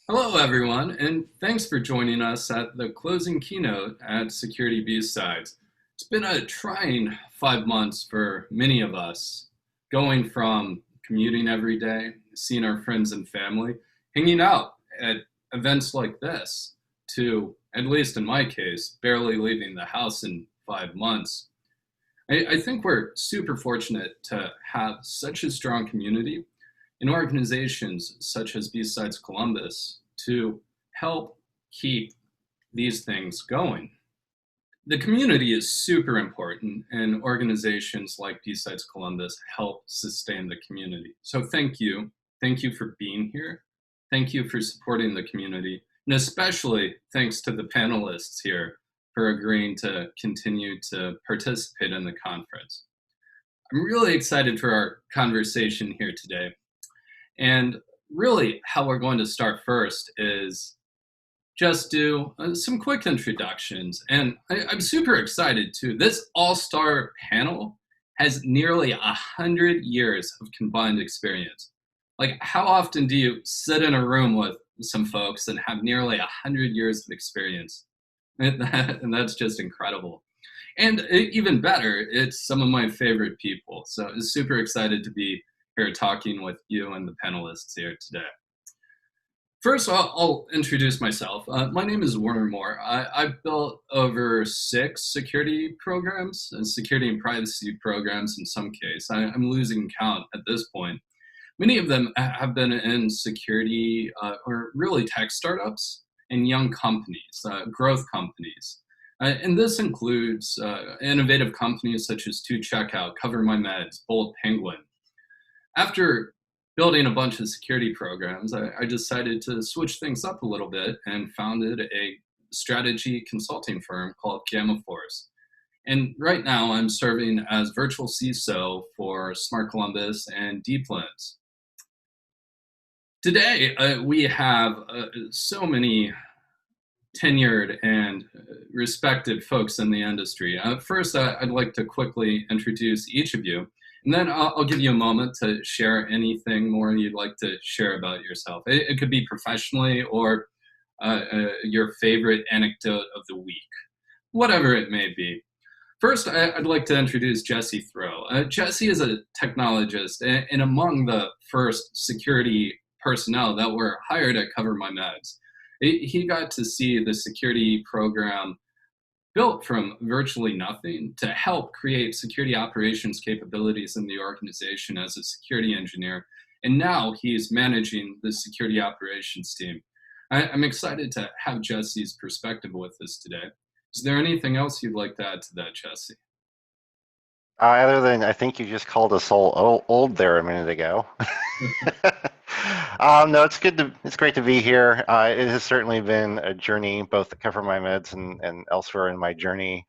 Hello, everyone, and thanks for joining us at the closing keynote at Security BSides. It's been a trying 5 months for many of us, going from commuting every day, seeing our friends and family, hanging out at events like this, to, at least in my case, barely leaving the house in 5 months. I think we're super fortunate to have such a strong community in organizations such as BSides Columbus to help keep these things going. The community is super important, and organizations like BSides Columbus help sustain the community. So thank you. Thank you for being here. Thank you for supporting the community. And especially thanks to the panelists here for agreeing to continue to participate in the conference. I'm really excited for our conversation here today. And really, how we're going to start first is just do some quick introductions. And I'm super excited too. This all-star panel has nearly 100 years of combined experience. Like, how often do you sit in a room with some folks and have nearly 100 years of experience? And that's just incredible. And even better, it's some of my favorite people. So I'm super excited to be here talking with you and the panelists here today. First, I'll introduce myself. My name is Warner Moore. I've built over 6 security programs, security and privacy programs in some case. I'm losing count at this point. Many of them have been in security or really tech startups and young companies, growth companies. And this includes innovative companies such as 2Checkout, Cover My Meds, Bold Penguin. After building a bunch of security programs, I decided to switch things up a little bit and founded a strategy consulting firm called Gamma Force. And right now I'm serving as virtual CISO for Smart Columbus and Deep Lens. Today, we have so many tenured and respected folks in the industry. First, I'd like to quickly introduce each of you, and then I'll give you a moment to share anything more you'd like to share about yourself. It could be professionally or your favorite anecdote of the week, whatever it may be. First, I'd like to introduce Jesse Throwe. Jesse is a technologist and among the first security personnel that were hired at Cover My Meds. He got to see the security program built from virtually nothing to help create security operations capabilities in the organization as a security engineer. And now he's managing the security operations team. I'm excited to have Jesse's perspective with us today. Is there anything else you'd like to add to that, Jesse? Other than I think you just called us all old there a minute ago. No, it's great to be here. It has certainly been a journey, both to Cover My Meds and elsewhere in my journey.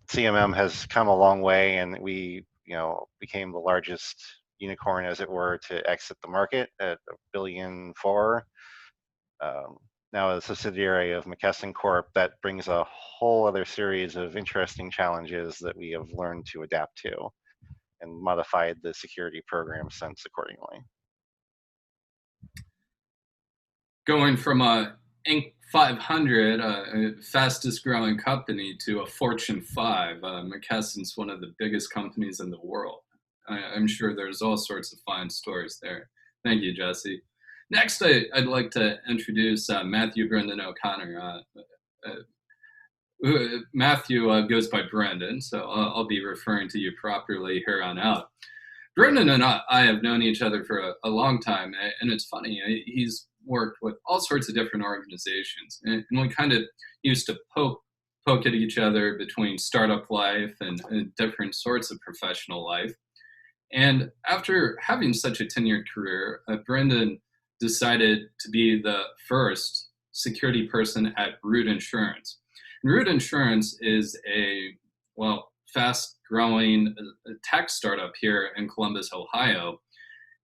CMM has come a long way, and we, became the largest unicorn, as it were, to exit the market at $1.4 billion. Now a subsidiary of McKesson Corp, that brings a whole other series of interesting challenges that we have learned to adapt to and modified the security program since accordingly. Going from a Inc. 500, fastest growing company, to a Fortune 5, McKesson's one of the biggest companies in the world. I'm sure there's all sorts of fine stories there. Thank you, Jesse. Next, I'd like to introduce Matthew Brendan O'Connor. Matthew goes by Brendan, so I'll be referring to you properly here on out. Brendan and I have known each other for a long time, and it's funny, he's worked with all sorts of different organizations, and we kind of used to poke at each other between startup life and different sorts of professional life. And after having such a tenured career, Brendan decided to be the first security person at Root Insurance. And Root Insurance is a, fast-growing tech startup here in Columbus, Ohio.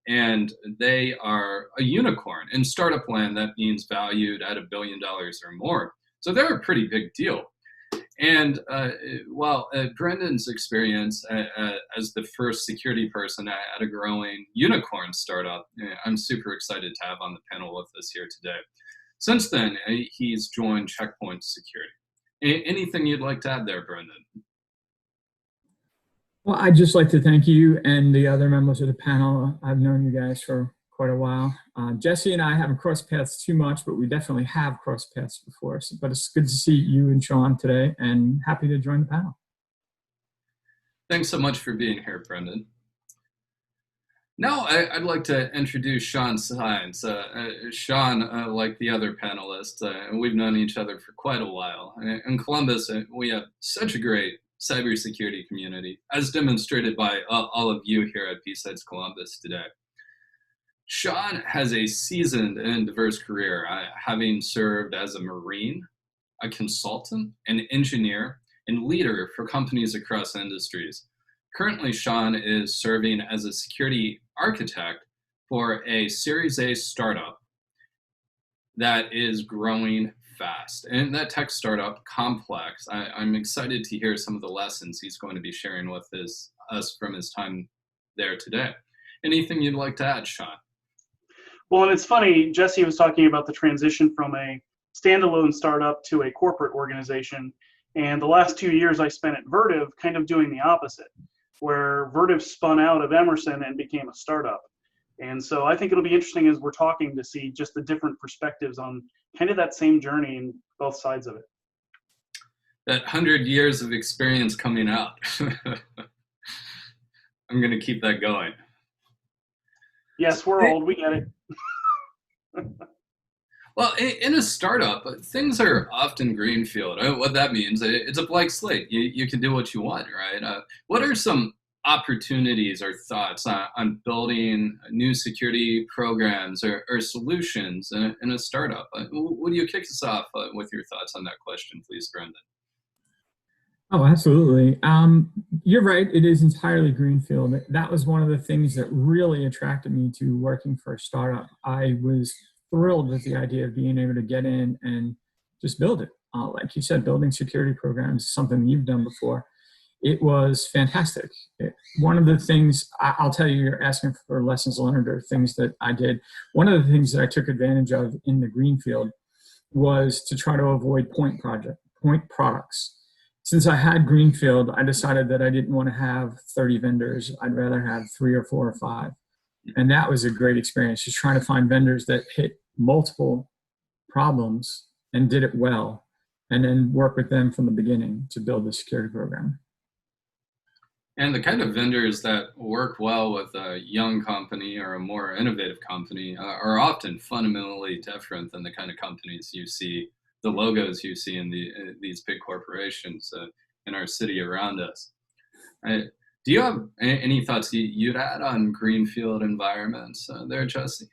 And they are a unicorn. In startup land, that means valued at $1 billion or more. So they're a pretty big deal. And Brendan's experience as the first security person at a growing unicorn startup, I'm super excited to have on the panel with us here today. Since then, he's joined Checkpoint Security. Anything you'd like to add there, Brendan? Well, I'd just like to thank you and the other members of the panel. I've known you guys for quite a while. Jesse and I haven't crossed paths too much, but we definitely have crossed paths before. But it's good to see you and Shawn today, and happy to join the panel. Thanks so much for being here, Brendan. Now I'd like to introduce Shawn Sines. Shawn, like the other panelists, we've known each other for quite a while. In Columbus, we have such a great cybersecurity community, as demonstrated by all of you here at BSides Columbus today. Shawn has a seasoned and diverse career, having served as a Marine, a consultant, an engineer, and leader for companies across industries. Currently, Shawn is serving as a security architect for a Series A startup that is growing fast. And that tech startup, Complex, I'm excited to hear some of the lessons he's going to be sharing with us from his time there today. Anything you'd like to add, Shawn? Well, and it's funny, Jesse was talking about the transition from a standalone startup to a corporate organization. And the last 2 years I spent at Vertiv kind of doing the opposite, where Vertiv spun out of Emerson and became a startup. And so I think it'll be interesting as we're talking to see just the different perspectives on kind of that same journey and both sides of it. That 100 years of experience coming out. I'm going to keep that going. Yes, we're old, we get it. Well, in a startup, things are often greenfield. What that means, it's a blank slate. You can do what you want, right? What are some opportunities or thoughts on building new security programs or solutions in a startup? Would you kick us off with your thoughts on that question, please, Brendan? Oh, absolutely. You're right. It is entirely greenfield. That was one of the things that really attracted me to working for a startup. I was thrilled with the idea of being able to get in and just build it. Like you said, building security programs is something you've done before. It was fantastic. One of the things, I'll tell you, you're asking for lessons learned or things that I did. One of the things that I took advantage of in the greenfield was to try to avoid point products. Since I had greenfield, I decided that I didn't want to have 30 vendors. I'd rather have 3 or 4 or 5. And that was a great experience, just trying to find vendors that hit multiple problems and did it well, and then work with them from the beginning to build the security program. And the kind of vendors that work well with a young company or a more innovative company are often fundamentally different than the kind of companies you see, the logos you see in these big corporations in our city around us. Do you have any thoughts you'd add on greenfield environments there, Jesse?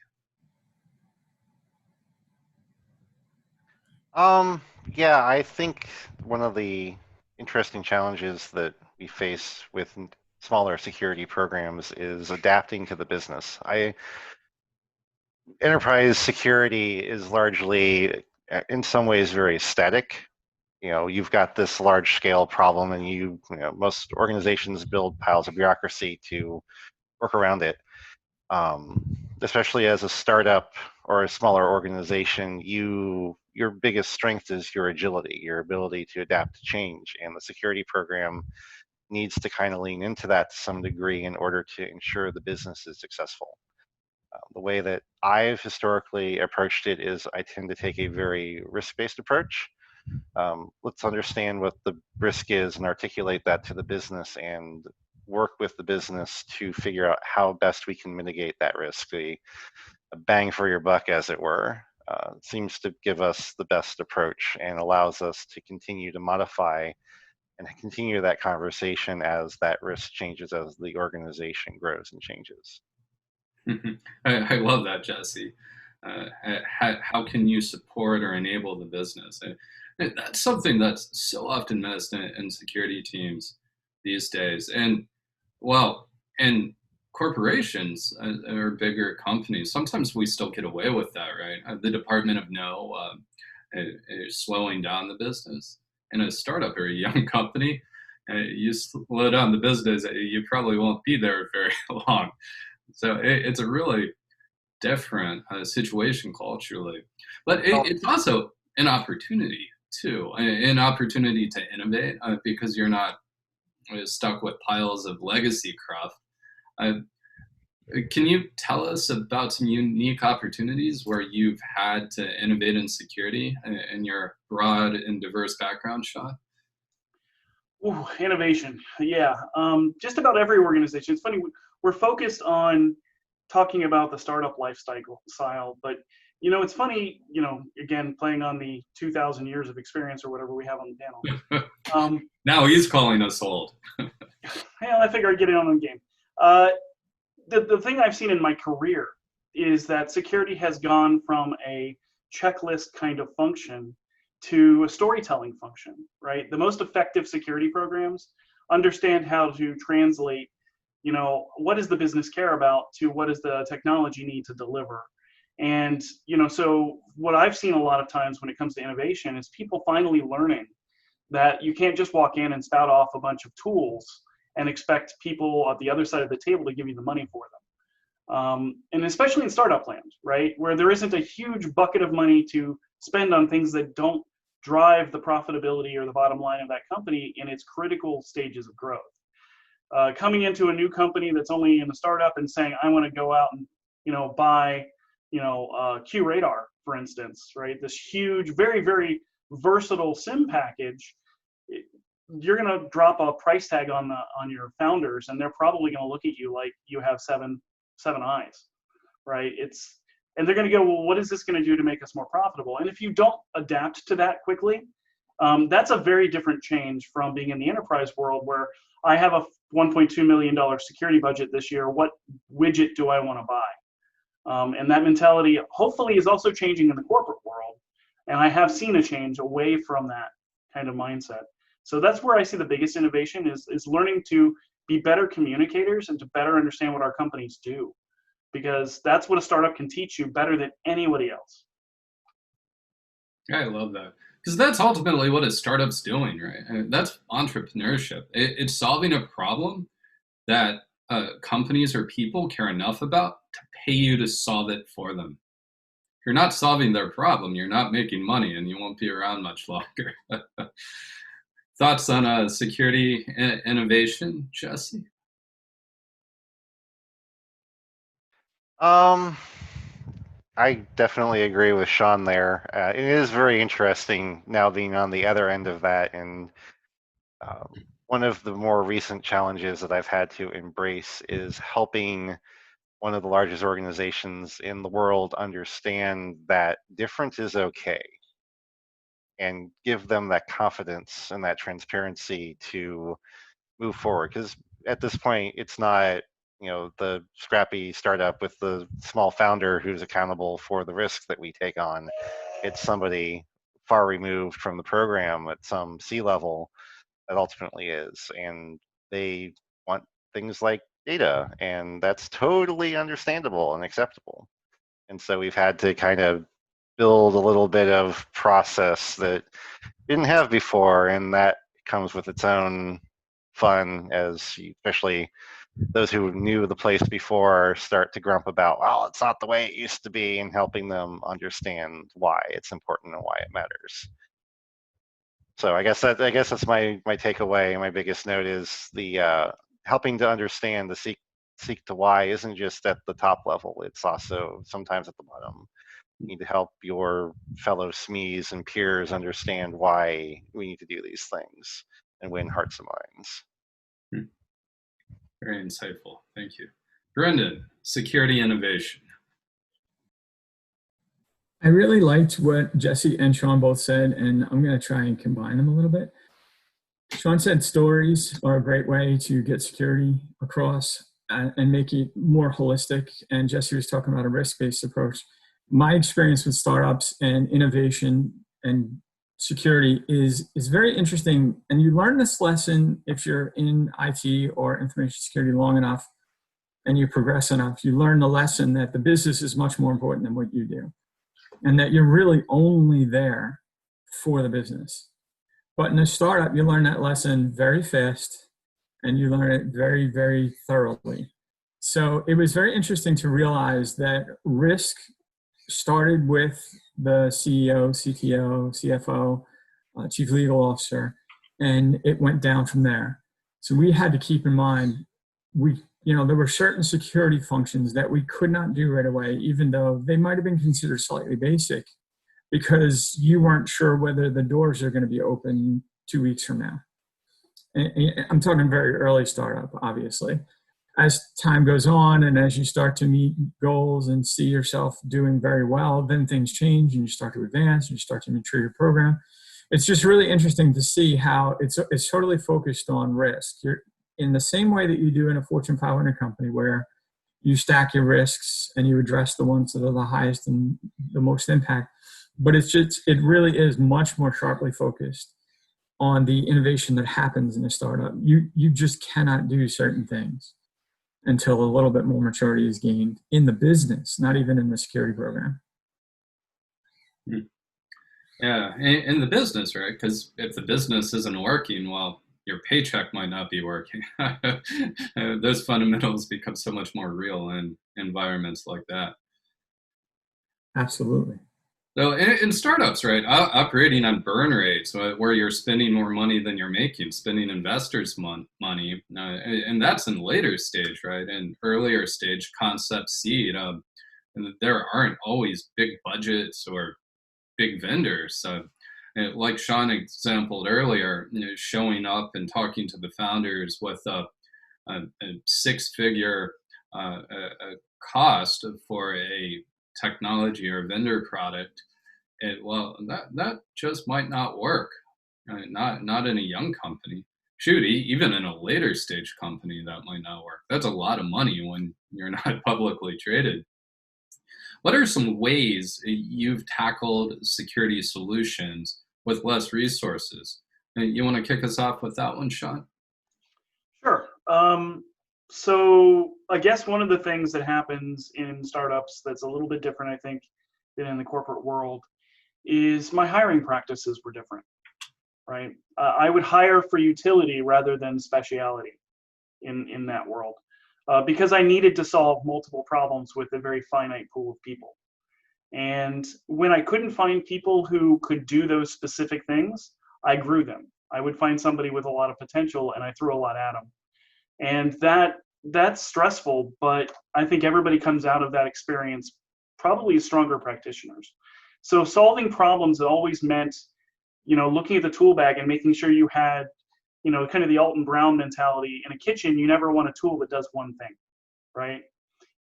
Yeah, I think one of the interesting challenges that we face with smaller security programs is adapting to the business. Enterprise security is largely, in some ways, very static. You know, you've got this large scale problem and most organizations build piles of bureaucracy to work around it. Especially as a startup or a smaller organization, your biggest strength is your agility, your ability to adapt to change. And the security program needs to kind of lean into that to some degree in order to ensure the business is successful. The way that I've historically approached it is I tend to take a very risk-based approach. Let's understand what the risk is and articulate that to the business and work with the business to figure out how best we can mitigate that risk. A bang for your buck, as it were, seems to give us the best approach and allows us to continue to modify and continue that conversation as that risk changes, as the organization grows and changes. I love that, Jesse. How can you support or enable the business? That's something that's so often missed in security teams these days. And corporations or bigger companies, sometimes we still get away with that, right? The Department of No is slowing down the business. in a startup or a young company, you slow down the business, you probably won't be there very long. So it's a really different situation culturally, but it's also an opportunity too, an opportunity to innovate because you're not stuck with piles of legacy cruft. Can you tell us about some unique opportunities where you've had to innovate in security in your broad and diverse background, Shawn? Ooh, innovation. Yeah. Just about every organization. It's funny, we're focused on talking about the startup lifestyle, but it's funny, again, playing on the 2,000 years of experience or whatever we have on the panel. Now he's calling us old. Yeah, I figure I'd get in on the game. The thing I've seen in my career is that security has gone from a checklist kind of function to a storytelling function, right? The most effective security programs understand how to translate, what does the business care about to what does the technology need to deliver? And, so what I've seen a lot of times when it comes to innovation is people finally learning that you can't just walk in and spout off a bunch of tools and expect people at the other side of the table to give you the money for them. And especially in startup land, right, where there isn't a huge bucket of money to spend on things that don't drive the profitability or the bottom line of that company in its critical stages of growth. Coming into a new company that's only in the startup and saying, I want to go out and, buy, QRadar, for instance, right? This huge, very, very versatile SIM package. You're going to drop a price tag on your founders, and they're probably going to look at you like you have seven eyes, right? And they're going to go, well, what is this going to do to make us more profitable? And if you don't adapt to that quickly, that's a very different change from being in the enterprise world where I have a $1.2 million security budget this year. What widget do I want to buy? And that mentality hopefully is also changing in the corporate world. And I have seen a change away from that kind of mindset. So that's where I see the biggest innovation is learning to be better communicators and to better understand what our companies do, because that's what a startup can teach you better than anybody else. I love that, because that's ultimately what a startup's doing, right? That's entrepreneurship. It's solving a problem that companies or people care enough about to pay you to solve it for them. If you're not solving their problem, you're not making money, and you won't be around much longer. Thoughts on security innovation, Jesse? I definitely agree with Shawn there. It is very interesting now being on the other end of that, and one of the more recent challenges that I've had to embrace is helping one of the largest organizations in the world understand that difference is okay, and give them that confidence and that transparency to move forward. Because at this point, it's not the scrappy startup with the small founder who's accountable for the risks that we take on. It's somebody far removed from the program at some C-level that ultimately is, and they want things like data, and that's totally understandable and acceptable. And so we've had to kind of build a little bit of process that didn't have before, and that comes with its own fun, as especially those who knew the place before start to grump about, well, it's not the way it used to be, and helping them understand why it's important and why it matters. So I guess that's my takeaway. My biggest note is the helping to understand the seek to why isn't just at the top level. It's also sometimes at the bottom. You need to help your fellow SMEs and peers understand why we need to do these things and win hearts and minds. Very insightful. Thank you. Brendan, security innovation. I really liked what Jesse and Shawn both said, and I'm going to try and combine them a little bit. Shawn said stories are a great way to get security across and make it more holistic, and Jesse was talking about a risk-based approach. My experience with startups and innovation and security is very interesting, and you learn this lesson if you're in IT or information security long enough and you progress enough. You learn the lesson that the business is much more important than what you do, and that you're really only there for the business. But in a startup, you learn that lesson very fast and you learn it very, very thoroughly. So it was very interesting to realize that risk started with the CEO, CTO, CFO, Chief Legal Officer, and it went down from there. So we had to keep in mind, there were certain security functions that we could not do right away, even though they might have been considered slightly basic, because you weren't sure whether the doors are going to be open 2 weeks from now. And I'm talking very early startup, obviously. As time goes on and as you start to meet goals and see yourself doing very well, then things change and you start to advance and you start to mature your program. It's just really interesting to see how it's totally focused on risk. You're in the same way that you do in a Fortune 500 company, where you stack your risks and you address the ones that are the highest and the most impact. But it really is much more sharply focused on the innovation that happens in a startup. You just cannot do certain things until a little bit more maturity is gained in the business, not even in the security program. Yeah, in the business, right? Because if the business isn't working, well, your paycheck might not be working. Those fundamentals become so much more real in environments like that. Absolutely. So in startups, right, operating on burn rates, where you're spending more money than you're making, spending investors' money, and that's in later stage, right? In earlier stage, concept seed, there aren't always big budgets or big vendors. So, like Shawn exampled earlier, showing up and talking to the founders with a six-figure cost for a technology or vendor product, that just might not work. Right? Not in a young company. Shoot, even in a later stage company, that might not work. That's a lot of money when you're not publicly traded. What are some ways you've tackled security solutions with less resources? You want to kick us off with that one, Shawn? Sure. So I guess one of the things that happens in startups that's a little bit different, I think, than in the corporate world is my hiring practices were different, right? I would hire for utility rather than speciality in that world, because I needed to solve multiple problems with a very finite pool of people. And when I couldn't find people who could do those specific things, I grew them. I would find somebody with a lot of potential and I threw a lot at them. And that's stressful, but I think everybody comes out of that experience probably stronger practitioners. So solving problems always meant, looking at the tool bag and making sure you had, kind of the Alton Brown mentality. In a kitchen, you never want a tool that does one thing, right?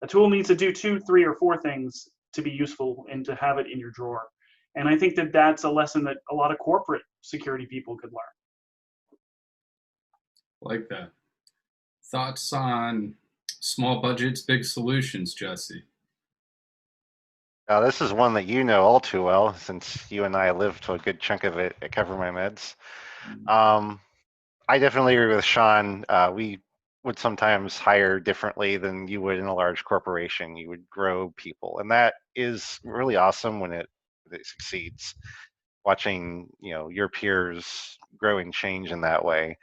A tool needs to do 2, 3, or 4 things to be useful and to have it in your drawer. And I think that that's a lesson that a lot of corporate security people could learn. Like that. Thoughts on small budgets, big solutions, Jesse? This is one that you know all too well, since you and I lived to a good chunk of it at Cover My Meds. I definitely agree with Shawn. We would sometimes hire differently than you would in a large corporation. You would grow people, and that is really awesome when it succeeds. Watching your peers grow and change in that way.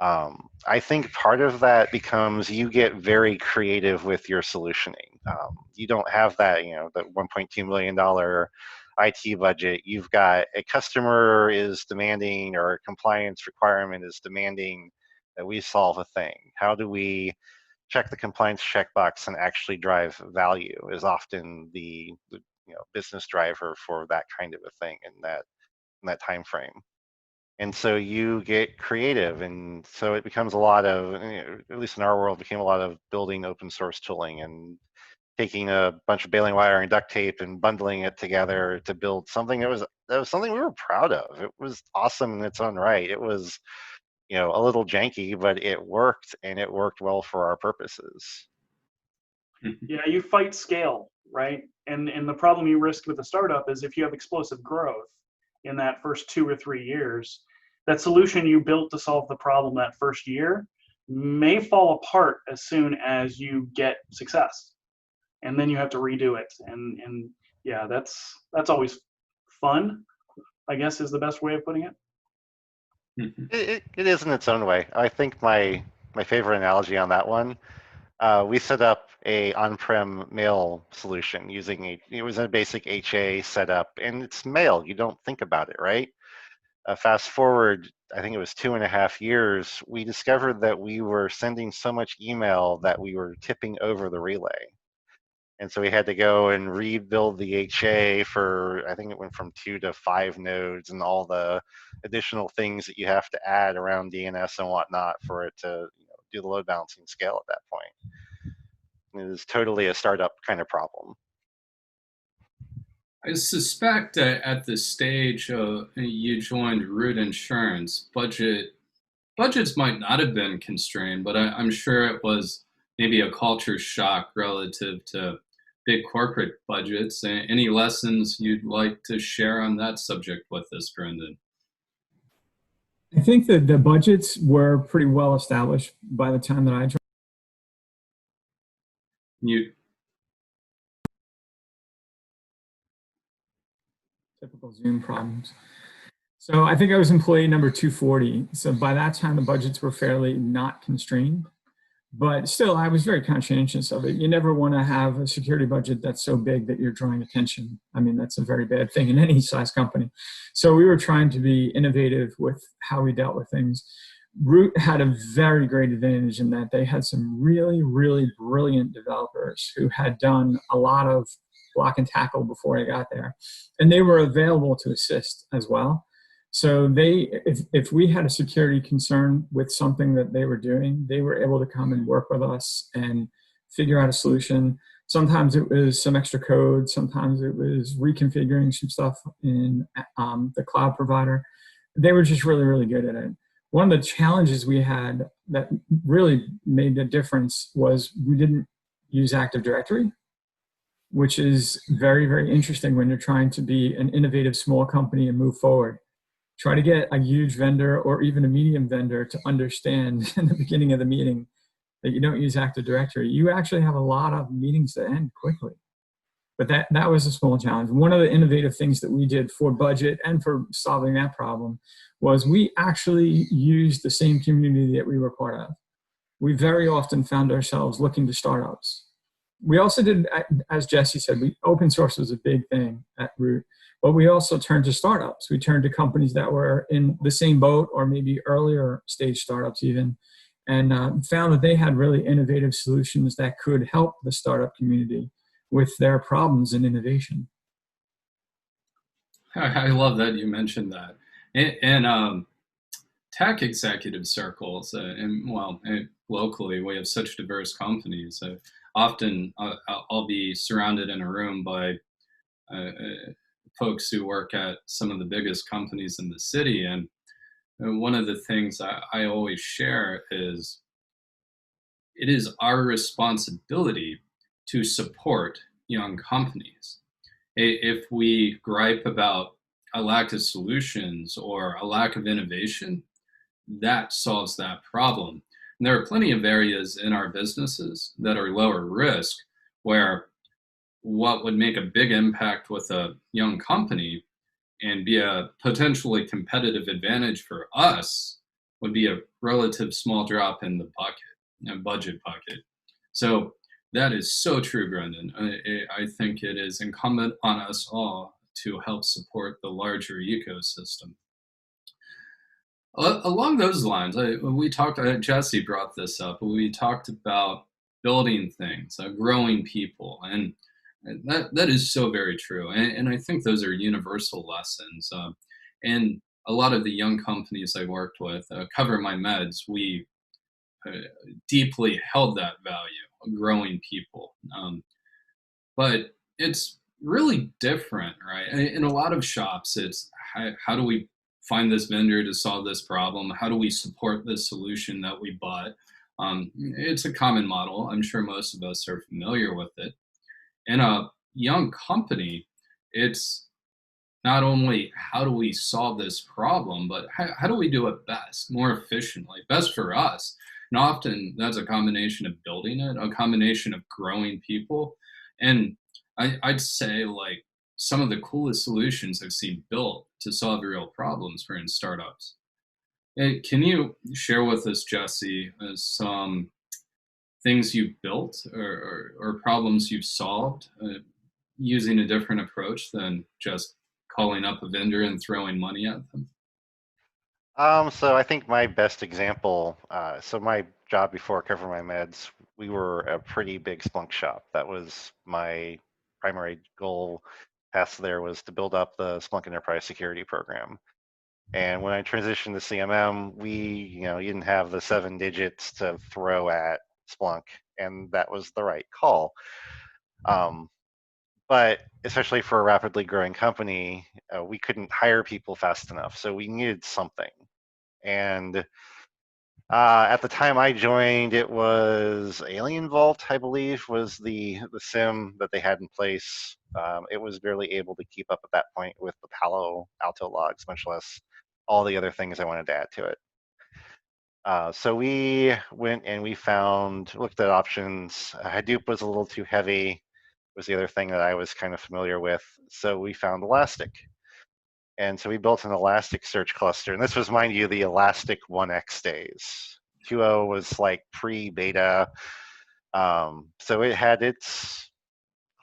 I think part of that becomes you get very creative with your solutioning. You don't have that, the $1.2 million IT budget. You've got a customer is demanding, or a compliance requirement is demanding that we solve a thing. How do we check the compliance checkbox and actually drive value is often the business driver for that kind of a thing in that time frame. And so you get creative, and so it becomes a lot of, at least in our world, became a lot of building open source tooling and taking a bunch of baling wire and duct tape and bundling it together to build something that was something we were proud of. It was awesome in its own right. It was, a little janky, but it worked, and it worked well for our purposes. Yeah, you fight scale, right? And the problem you risk with a startup is if you have explosive growth in that first 2 or 3 years, that solution you built to solve the problem that first year may fall apart as soon as you get success. And then you have to redo it. And yeah, that's always fun, I guess is the best way of putting it. Mhm. It is in its own way. I think my favorite analogy on that one, we set up a on-prem mail solution using it was a basic HA setup, and it's mail. You don't think about it, right? Fast forward, I think it was 2.5 years, we discovered that we were sending so much email that we were tipping over the relay. And so we had to go and rebuild the HA for, I think it went from 2 to 5 nodes and all the additional things that you have to add around DNS and whatnot for it to do the load balancing scale at that point. It is totally a startup kind of problem. I suspect at the stage you joined Root Insurance, budgets might not have been constrained, but I'm sure it was maybe a culture shock relative to big corporate budgets. Any lessons you'd like to share on that subject with us, Brendan? I think that the budgets were pretty well established by the time that I joined. You Typical Zoom problems. So I think I was employee number 240. So by that time, the budgets were fairly not constrained. But still, I was very conscientious of it. You never want to have a security budget that's so big that you're drawing attention. I mean, that's a very bad thing in any size company. So we were trying to be innovative with how we dealt with things. Root had a very great advantage in that they had some really, really brilliant developers who had done a lot of block and tackle before I got there. And they were available to assist as well. So if we had a security concern with something that they were doing, they were able to come and work with us and figure out a solution. Sometimes it was some extra code. Sometimes it was reconfiguring some stuff in the cloud provider. They were just really, really good at it. One of the challenges we had that really made a difference was we didn't use Active Directory, which is very, very interesting when you're trying to be an innovative small company and move forward. Try to get a huge vendor or even a medium vendor to understand in the beginning of the meeting that you don't use Active Directory. You actually have a lot of meetings that end quickly. But that was a small challenge. One of the innovative things that we did for budget and for solving that problem was we actually used the same community that we were part of. We very often found ourselves looking to startups. We also did, as Jesse said, open source was a big thing at Root, but we also turned to startups. We turned to companies that were in the same boat or maybe earlier stage startups even, and found that they had really innovative solutions that could help the startup community with their problems and innovation. I love that you mentioned that. And tech executive circles, locally, we have such diverse companies. Often I'll be surrounded in a room by folks who work at some of the biggest companies in the city. And one of the things I always share is it is our responsibility to support young companies. If we gripe about a lack of solutions or a lack of innovation, that solves that problem. And there are plenty of areas in our businesses that are lower risk where what would make a big impact with a young company and be a potentially competitive advantage for us would be a relative small drop in the budget bucket. So that is so true, Brendan. I think it is incumbent on us all to help support the larger ecosystem. Along those lines, we talked, Jesse brought this up, we talked about building things, growing people, and that is so very true. And I think those are universal lessons. And a lot of the young companies I worked with, Cover My Meds, we deeply held that value, growing people. But it's really different, right? In a lot of shops, it's how do we find this vendor to solve this problem? How do we support this solution that we bought? It's a common model. I'm sure most of us are familiar with it. In a young company, it's not only how do we solve this problem, but how do we do it best, more efficiently, best for us? And often that's a combination of building it, a combination of growing people. And I'd say like some of the coolest solutions I've seen built to solve real problems are in startups. Can you share with us, Jesse, some things you've built or problems you've solved using a different approach than just calling up a vendor and throwing money at them? So I think my best example, so my job before Cover My Meds, we were a pretty big Splunk shop. That was my primary goal. Task there was to build up the Splunk Enterprise Security Program. And when I transitioned to CMM, you didn't have the 7 digits to throw at Splunk, and that was the right call. But especially for a rapidly growing company, we couldn't hire people fast enough, so we needed something. And at the time I joined, it was Alien Vault, I believe, was the SIM that they had in place. It was barely able to keep up at that point with the Palo Alto logs, much less all the other things I wanted to add to it. So we went and looked at options. Hadoop was a little too heavy, was the other thing that I was kind of familiar with. So we found Elastic. And so we built an Elasticsearch cluster. And this was, mind you, the Elastic 1X days. 2.0 was like pre-beta. So it had its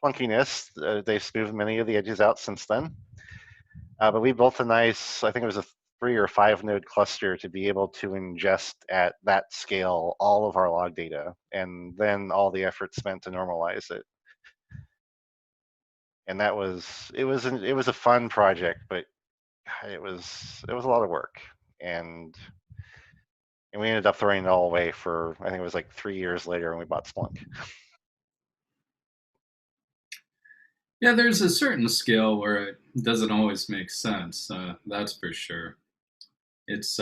clunkiness. They've smoothed many of the edges out since then. But we built a nice, I think it was a 3 or 5 node cluster to be able to ingest at that scale all of our log data, and then all the effort spent to normalize it. And it was a fun project, but it was a lot of work, and we ended up throwing it all away for, I think it was like 3 years later when we bought Splunk. Yeah, there's a certain scale where it doesn't always make sense. That's for sure. It's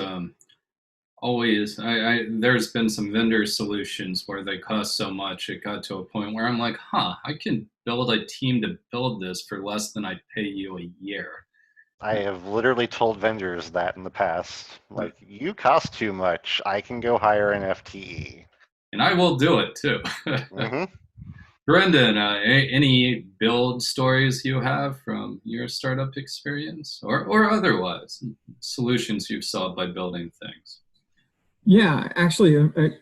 always, there's been some vendor solutions where they cost so much, it got to a point where I'm like, I can build a team to build this for less than I'd pay you a year. I have literally told vendors that in the past, like, you cost too much, I can go hire an FTE. And I will do it too. Mm-hmm. Brendan, any build stories you have from your startup experience or otherwise, solutions you've solved by building things? Yeah, actually, it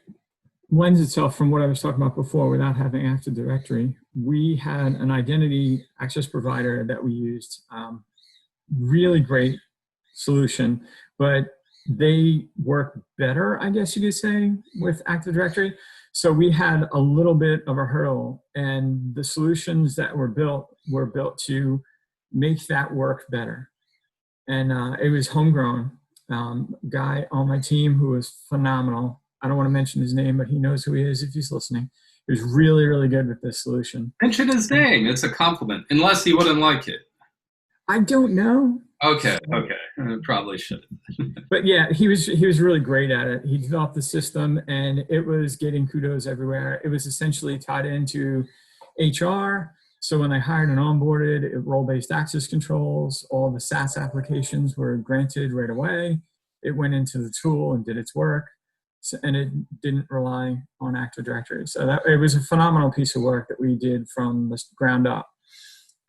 lends itself from what I was talking about before without having Active Directory. We had an identity access provider that we used, really great solution, but they work better, I guess you could say, with Active Directory. So we had a little bit of a hurdle, and the solutions that were built to make that work better. And it was homegrown. Guy on my team who was phenomenal. I don't want to mention his name, but he knows who he is if he's listening. He was really, really good with this solution. Mention his name. It's a compliment, unless he wouldn't like it. I don't know. Okay. Probably shouldn't. But yeah, he was really great at it. He developed the system, and it was getting kudos everywhere. It was essentially tied into HR. So when they hired and onboarded, role-based access controls, all the SaaS applications were granted right away. It went into the tool and did its work, and it didn't rely on Active Directory. So it was a phenomenal piece of work that we did from the ground up.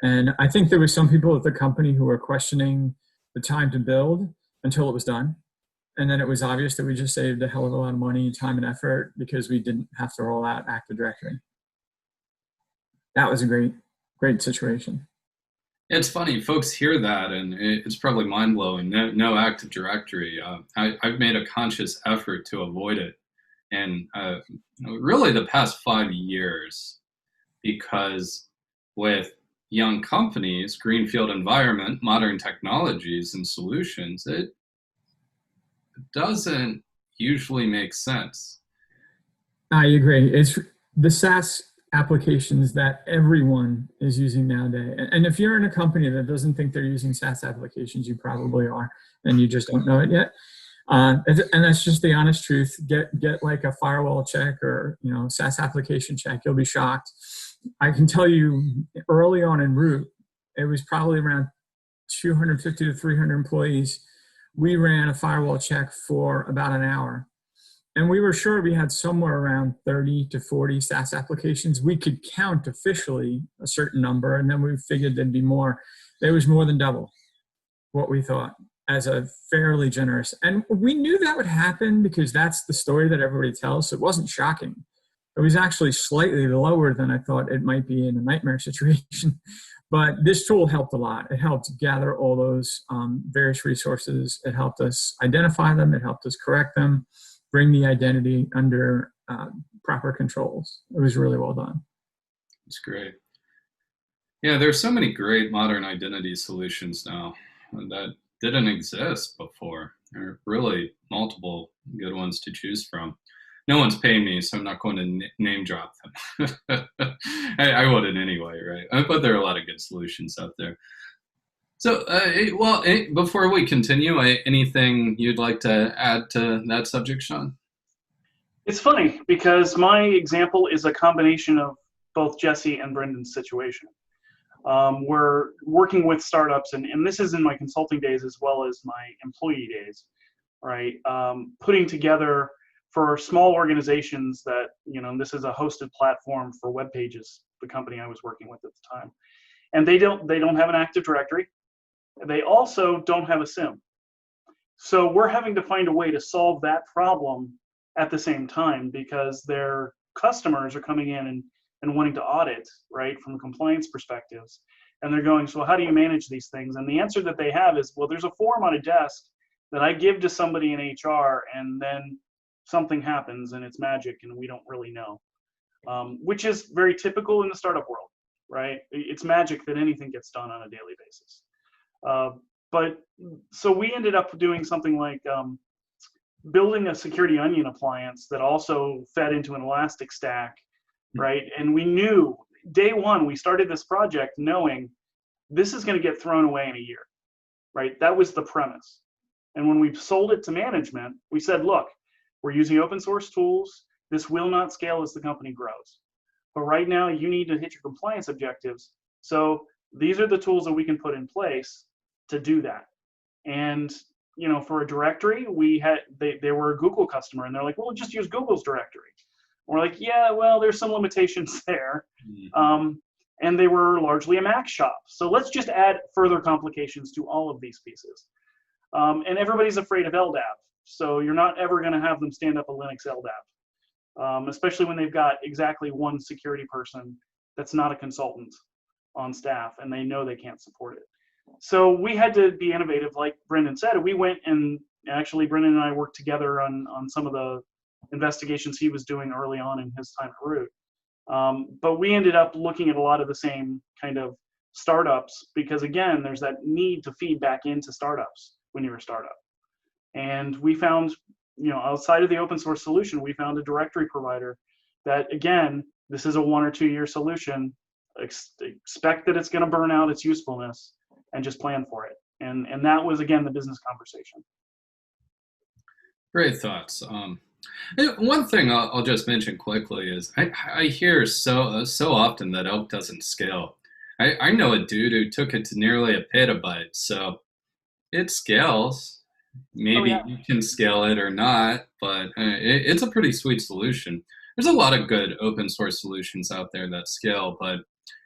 And I think there were some people at the company who were questioning the time to build until it was done. And then it was obvious that we just saved a hell of a lot of money, time, and effort because we didn't have to roll out Active Directory. That was a great situation. It's funny, folks hear that, and it's probably mind-blowing. No Active Directory. I've made a conscious effort to avoid it. And really the past 5 years, because with young companies, greenfield environment, modern technologies and solutions, it doesn't usually make sense. I agree. It's the SaaS applications that everyone is using nowadays. And if you're in a company that doesn't think they're using SaaS applications, you probably are, and you just don't know it yet. And that's just the honest truth. Get like a firewall check or SaaS application check. You'll be shocked. I can tell you early on in Root, it was probably around 250 to 300 employees. We ran a firewall check for about an hour. And we were sure we had somewhere around 30 to 40 SaaS applications. We could count officially a certain number, and then we figured there'd be more. There was more than double what we thought. as a fairly generous. And we knew that would happen because that's the story that everybody tells. So it wasn't shocking. It was actually slightly lower than I thought it might be in a nightmare situation. But this tool helped a lot. It helped gather all those various resources. It helped us identify them. It helped us correct them, bring the identity under proper controls. It was really well done. That's great. Yeah, there's so many great modern identity solutions now that didn't exist before. There are really multiple good ones to choose from. No one's paying me, so I'm not going to name drop them. I wouldn't anyway, right? But there are a lot of good solutions out there. So, before we continue, anything you'd like to add to that subject, Shawn? It's funny because my example is a combination of both Jesse and Brendan's situation. We're working with startups, and this is in my consulting days as well as my employee days, right? Putting together for small organizations that, this is a hosted platform for web pages, the company I was working with at the time. And they don't have an Active Directory. They also don't have a SIM. So we're having to find a way to solve that problem at the same time because their customers are coming in and wanting to audit, right, from compliance perspectives. And they're going, so how do you manage these things? And the answer that they have is, well, there's a form on a desk that I give to somebody in HR, and then something happens and it's magic and we don't really know, which is very typical in the startup world, right? It's magic that anything gets done on a daily basis. But so we ended up doing something like building a security onion appliance that also fed into an Elastic stack, right? And we knew day one, we started this project knowing this is going to get thrown away in a year, right? That was the premise. And when we sold it to management, we said, look, we're using open source tools. This will not scale as the company grows. But right now, you need to hit your compliance objectives. So these are the tools that we can put in place to do that. And for a directory, they were a Google customer, and they're like, well, just use Google's directory. And we're like, yeah, well, there's some limitations there. And they were largely a Mac shop. So let's just add further complications to all of these pieces. And everybody's afraid of LDAP. So you're not ever going to have them stand up a Linux LDAP, especially when they've got exactly one security person that's not a consultant on staff, and they know they can't support it. So we had to be innovative, like Brendan said. We went and actually Brendan and I worked together on some of the investigations he was doing early on in his time at Root. But we ended up looking at a lot of the same kind of startups because, again, there's that need to feed back into startups when you're a startup. And we found, outside of the open source solution, we found a directory provider that, again, this is a 1 or 2 year solution. Expect that it's going to burn out its usefulness and just plan for it. And that was, again, the business conversation. Great thoughts. One thing I'll just mention quickly is I hear so often that Elk doesn't scale. I know a dude who took it to nearly a petabyte, so it scales. Maybe you can scale it or not, but it's a pretty sweet solution. There's a lot of good open source solutions out there that scale, but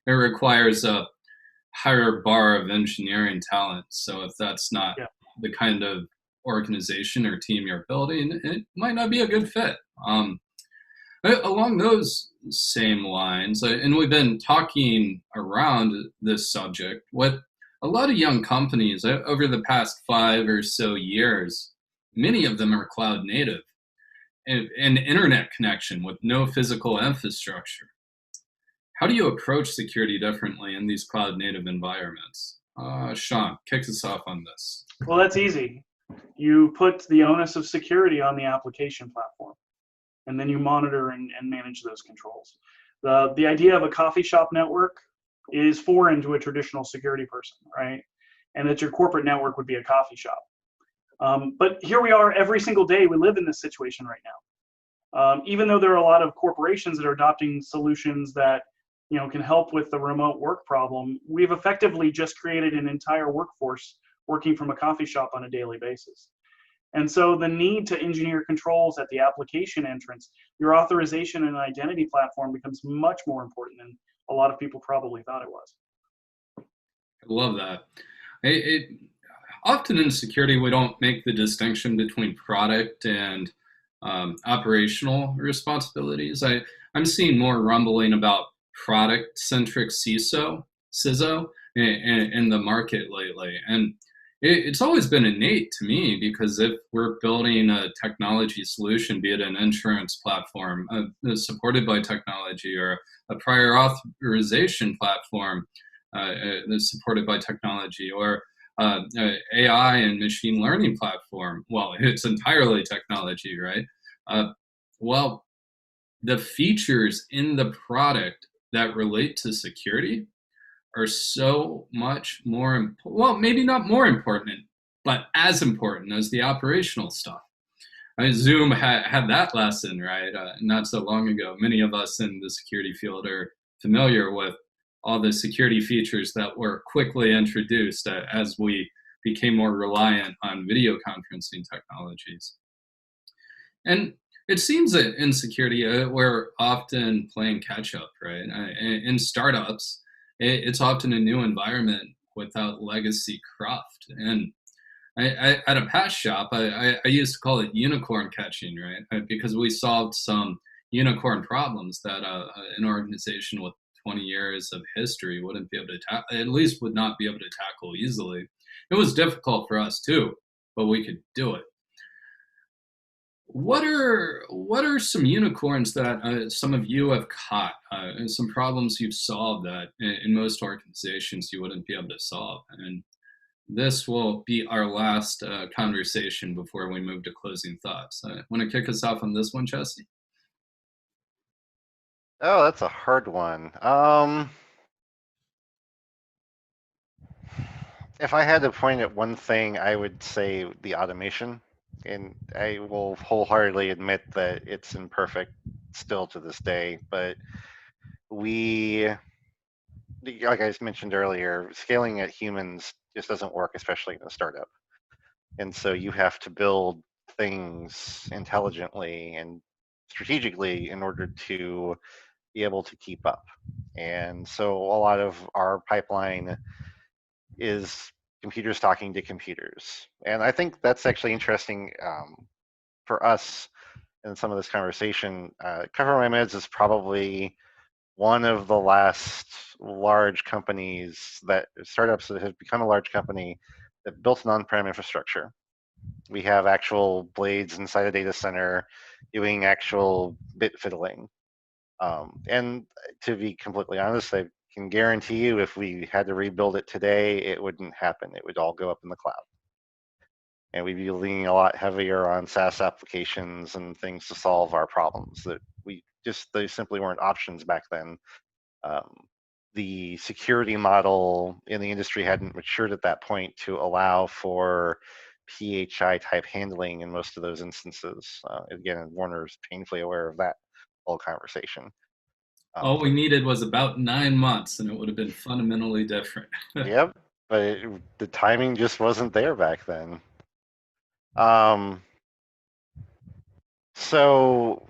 it requires a higher bar of engineering talent. So if that's not the kind of organization or team you're building, it might not be a good fit. Along those same lines, and we've been talking around this subject, what a lot of young companies over the past 5 or so years, many of them are cloud native, an internet connection with no physical infrastructure. How do you approach security differently in these cloud native environments? Shawn, kick us off on this. Well, that's easy. You put the onus of security on the application platform, and then you monitor and manage those controls. The idea of a coffee shop network is foreign to a traditional security person, right? And that your corporate network would be a coffee shop. But here we are every single day. We live in this situation right now. Even though there are a lot of corporations that are adopting solutions that can help with the remote work problem, we've effectively just created an entire workforce working from a coffee shop on a daily basis. And so the need to engineer controls at the application entrance, your authorization and identity platform becomes much more important than a lot of people probably thought it was. I love that. often in security, we don't make the distinction between product and operational responsibilities. I'm seeing more rumbling about product-centric CISO in the market lately. And it's always been innate to me, because if we're building a technology solution, be it an insurance platform supported by technology, or a prior authorization platform that's supported by technology, or AI and machine learning platform, well, it's entirely technology, right? Well, the features in the product that relate to security are so much more, well, maybe not more important, but as important as the operational stuff. Zoom had that lesson, right? Not so long ago. Many of us in the security field are familiar with all the security features that were quickly introduced as we became more reliant on video conferencing technologies. And it seems that in security, we're often playing catch up, right? In startups, it's often a new environment without legacy craft. And at a past shop, I used to call it unicorn catching, right? Because we solved some unicorn problems that an organization with 20 years of history wouldn't be able to at least would not be able to tackle easily. It was difficult for us too, but we could do it. What are some unicorns that some of you have caught, and some problems you've solved that in most organizations you wouldn't be able to solve? And this will be our last conversation before we move to closing thoughts. Want to kick us off on this one, Jesse? Oh, that's a hard one. If I had to point at one thing, I would say the automation. And I will wholeheartedly admit that it's imperfect still to this day. But like I mentioned earlier, scaling at humans just doesn't work, especially in a startup. And so you have to build things intelligently and strategically in order to be able to keep up. And so a lot of our pipeline is computers talking to computers. And I think that's actually interesting for us in some of this conversation. Cover My Meds is probably one of the last large companies startups that have become a large company that built an on-prem infrastructure. We have actual blades inside a data center doing actual bit fiddling. And to be completely honest, I can guarantee you if we had to rebuild it today, it wouldn't happen. It would all go up in the cloud. And we'd be leaning a lot heavier on SaaS applications and things to solve our problems that they simply weren't options back then. The security model in the industry hadn't matured at that point to allow for PHI type handling in most of those instances. Again, Warner's painfully aware of that whole conversation. All we needed was about 9 months and it would have been fundamentally different. Yep, but the timing just wasn't there back then. So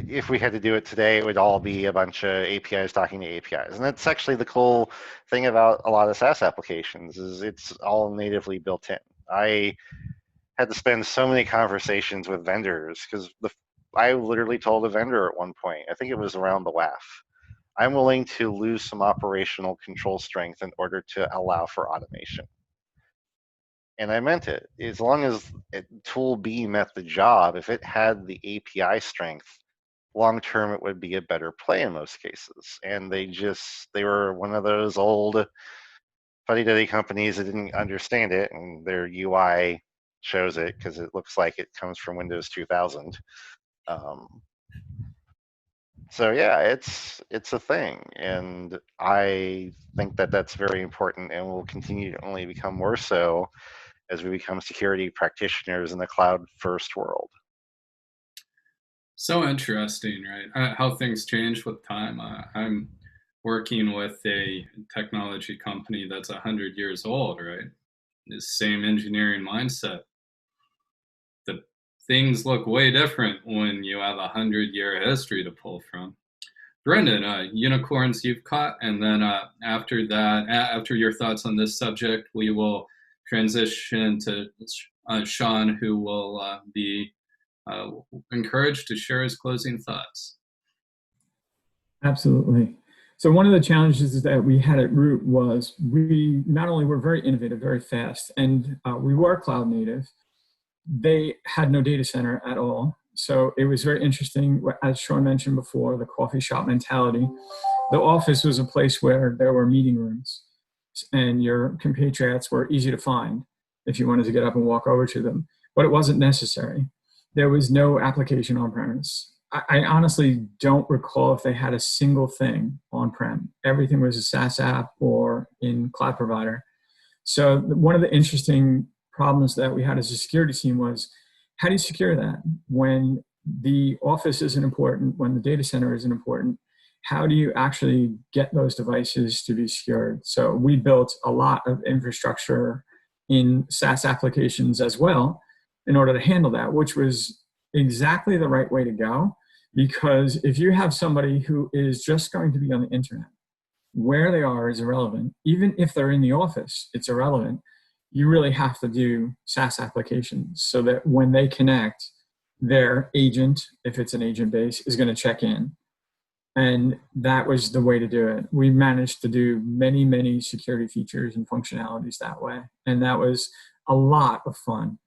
if we had to do it today, it would all be a bunch of APIs talking to APIs. And that's actually the cool thing about a lot of SaaS applications is it's all natively built in. I had to spend so many conversations with vendors because I literally told a vendor at one point, I think it was around the WAF, I'm willing to lose some operational control strength in order to allow for automation. And I meant it. As long as tool B met the job, if it had the API strength, long term it would be a better play in most cases. And they were one of those old fuddy-duddy companies that didn't understand it, and their UI shows it because it looks like it comes from Windows 2000. So yeah, it's a thing, and I think that that's very important and will continue to only become more so as we become security practitioners in the cloud-first world. So interesting, right? How things change with time. I'm working with a technology company that's 100 years old, right? The same engineering mindset. The things look way different when you have a 100-year history to pull from. Brendan, unicorns you've caught, and then after that, after your thoughts on this subject, we will transition to Shawn, who will be encouraged to share his closing thoughts. Absolutely. So one of the challenges that we had at Root was we not only were very innovative, very fast, and we were cloud native. They had no data center at all. So it was very interesting, as Shawn mentioned before, the coffee shop mentality. The office was a place where there were meeting rooms, and your compatriots were easy to find if you wanted to get up and walk over to them. But it wasn't necessary. There was no application on premise. I honestly don't recall if they had a single thing on-prem. Everything was a SaaS app or in cloud provider. So one of the interesting problems that we had as a security team was, how do you secure that when the office isn't important, when the data center isn't important? How do you actually get those devices to be secured? So we built a lot of infrastructure in SaaS applications as well in order to handle that, which was exactly the right way to go. Because if you have somebody who is just going to be on the internet, where they are is irrelevant. Even if they're in the office, it's irrelevant. You really have to do SaaS applications so that when they connect, their agent, if it's an agent base, is going to check in. And that was the way to do it. We managed to do many, many security features and functionalities that way. And that was a lot of fun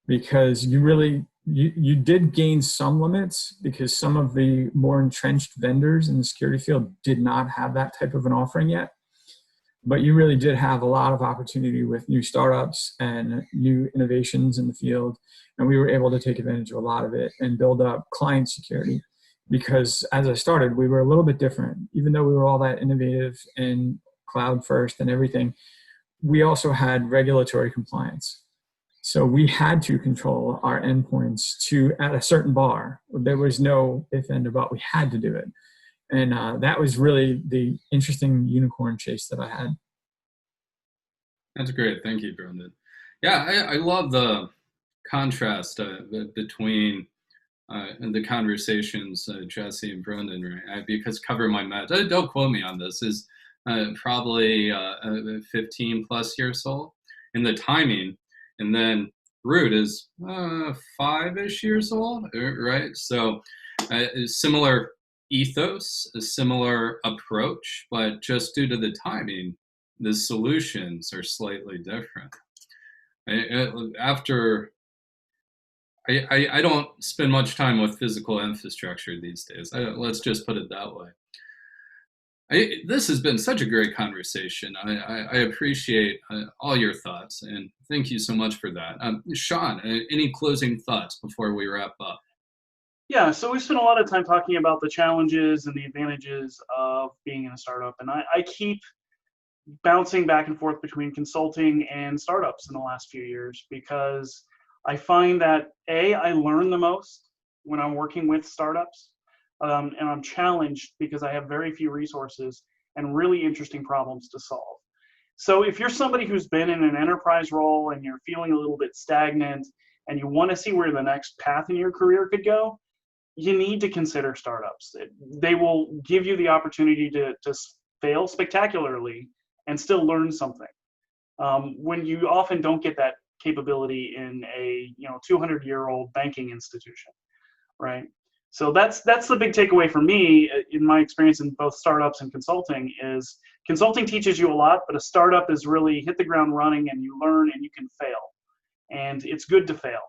because you did gain some limits because some of the more entrenched vendors in the security field did not have that type of an offering yet. But you really did have a lot of opportunity with new startups and new innovations in the field. And we were able to take advantage of a lot of it and build up client security. Because as I started, we were a little bit different. Even though we were all that innovative and cloud first and everything, we also had regulatory compliance. So we had to control our endpoints at a certain bar. There was no if and but. We had to do it. And that was really the interesting unicorn chase that I had. That's great. Thank you, Brendan. Yeah, I love the contrast between the conversations Jesse and Brendan, right? Because Cover My Mat, don't quote me on this, is probably 15 plus years old in the timing. And then Root is 5-ish years old, right? So similar ethos, a similar approach, but just due to the timing, the solutions are slightly different. I don't spend much time with physical infrastructure these days. Let's just put it that way. This has been such a great conversation. I appreciate all your thoughts, and thank you so much for that. Shawn, any closing thoughts before we wrap up? Yeah, so we spent a lot of time talking about the challenges and the advantages of being in a startup, and I keep bouncing back and forth between consulting and startups in the last few years because I find that I learn the most when I'm working with startups, and I'm challenged because I have very few resources and really interesting problems to solve. So if you're somebody who's been in an enterprise role and you're feeling a little bit stagnant and you want to see where the next path in your career could go, you need to consider startups. They will give you the opportunity to fail spectacularly and still learn something. When you often don't get that capability in a 200-year-old banking institution, right? So that's the big takeaway for me in my experience in both startups and consulting is consulting teaches you a lot, but a startup is really hit the ground running and you learn and you can fail. And it's good to fail.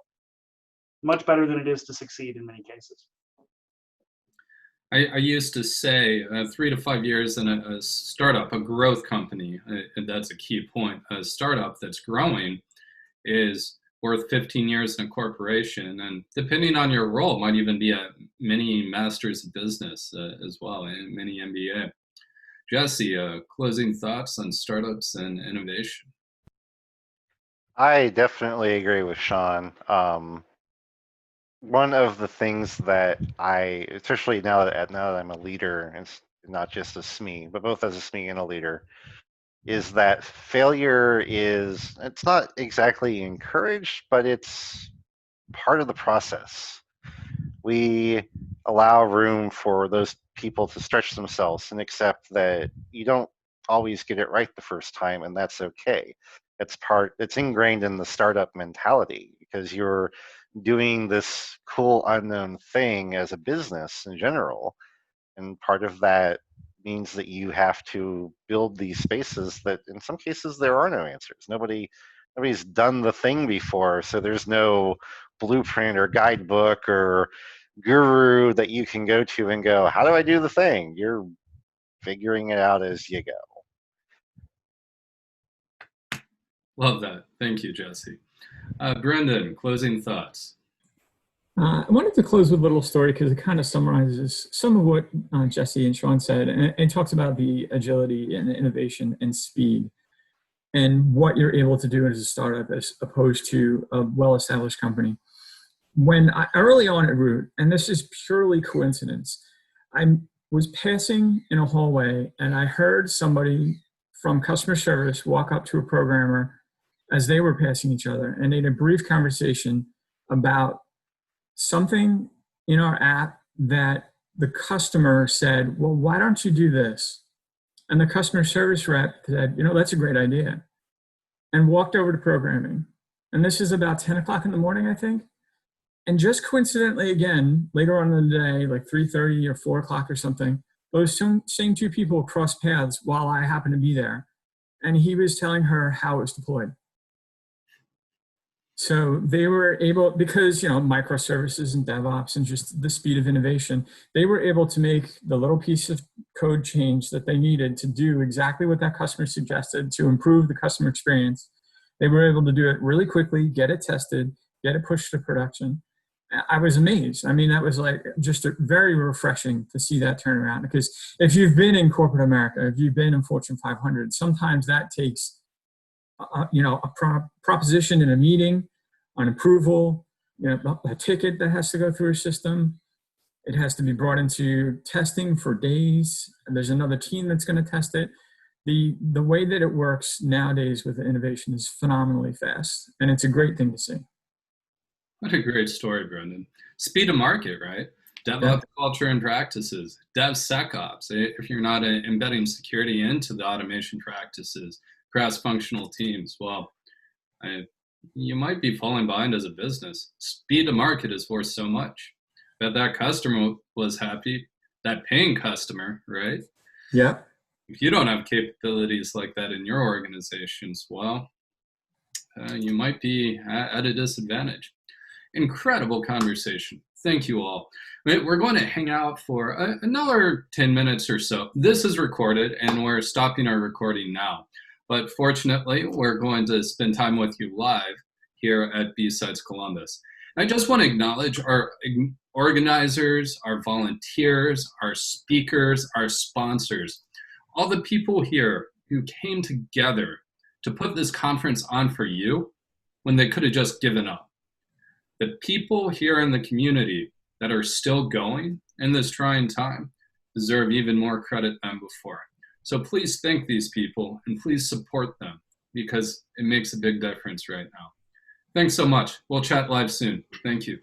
Much better than it is to succeed in many cases. I used to say 3 to 5 years in a startup, a growth company, and that's a key point. A startup that's growing is worth 15 years in a corporation, and depending on your role, might even be a mini master's of business as well, and mini MBA. Jesse, closing thoughts on startups and innovation? I definitely agree with Shawn. One of the things that especially now that I'm a leader, and not just a SME, but both as a SME and a leader, is that failure it's not exactly encouraged, but it's part of the process. We allow room for those people to stretch themselves and accept that you don't always get it right the first time, and that's okay. It's ingrained in the startup mentality because you're doing this cool unknown thing as a business in general. And part of that means that you have to build these spaces that in some cases there are no answers. Nobody's done the thing before, so there's no blueprint or guidebook or guru that you can go to and go, how do I do the thing? You're figuring it out as you go. Love that. Thank you, Jesse. Brendan, closing thoughts. I wanted to close with a little story because it kind of summarizes some of what Jesse and Shawn said, and it talks about the agility and the innovation and speed and what you're able to do as a startup as opposed to a well-established company. When early on at Root, and this is purely coincidence, I was passing in a hallway and I heard somebody from customer service walk up to a programmer as they were passing each other, and they had a brief conversation about something in our app that the customer said, well, why don't you do this? And the customer service rep said, that's a great idea, and walked over to programming. And this is about 10 o'clock in the morning, I think. And just coincidentally, again, later on in the day, like 3:30 or 4 o'clock or something, those same two people crossed paths while I happened to be there. And he was telling her how it was deployed. So they were able, because, microservices and DevOps and just the speed of innovation, they were able to make the little piece of code change that they needed to do exactly what that customer suggested to improve the customer experience. They were able to do it really quickly, get it tested, get it pushed to production. I was amazed. I mean, that was like just very refreshing to see that turnaround, because if you've been in corporate America, if you've been in Fortune 500, sometimes that takes a proposition in a meeting, an approval, a ticket that has to go through a system. It has to be brought into testing for days, and there's another team that's going to test it. The way that it works nowadays with innovation is phenomenally fast, and it's a great thing to see. What a great story, Brendan. Speed of market, right? DevOps culture and practices, DevSecOps. If you're not embedding security into the automation practices, cross-functional teams, well, you might be falling behind as a business. Speed of market is worth so much. Bet that customer was happy, that paying customer, right? Yeah. If you don't have capabilities like that in your organizations, well, you might be at a disadvantage. Incredible conversation. Thank you all. We're going to hang out for another 10 minutes or so. This is recorded, and we're stopping our recording now. But fortunately, we're going to spend time with you live here at BSides Columbus. I just want to acknowledge our organizers, our volunteers, our speakers, our sponsors, all the people here who came together to put this conference on for you when they could have just given up. The people here in the community that are still going in this trying time deserve even more credit than before. So please thank these people and please support them, because it makes a big difference right now. Thanks so much. We'll chat live soon. Thank you.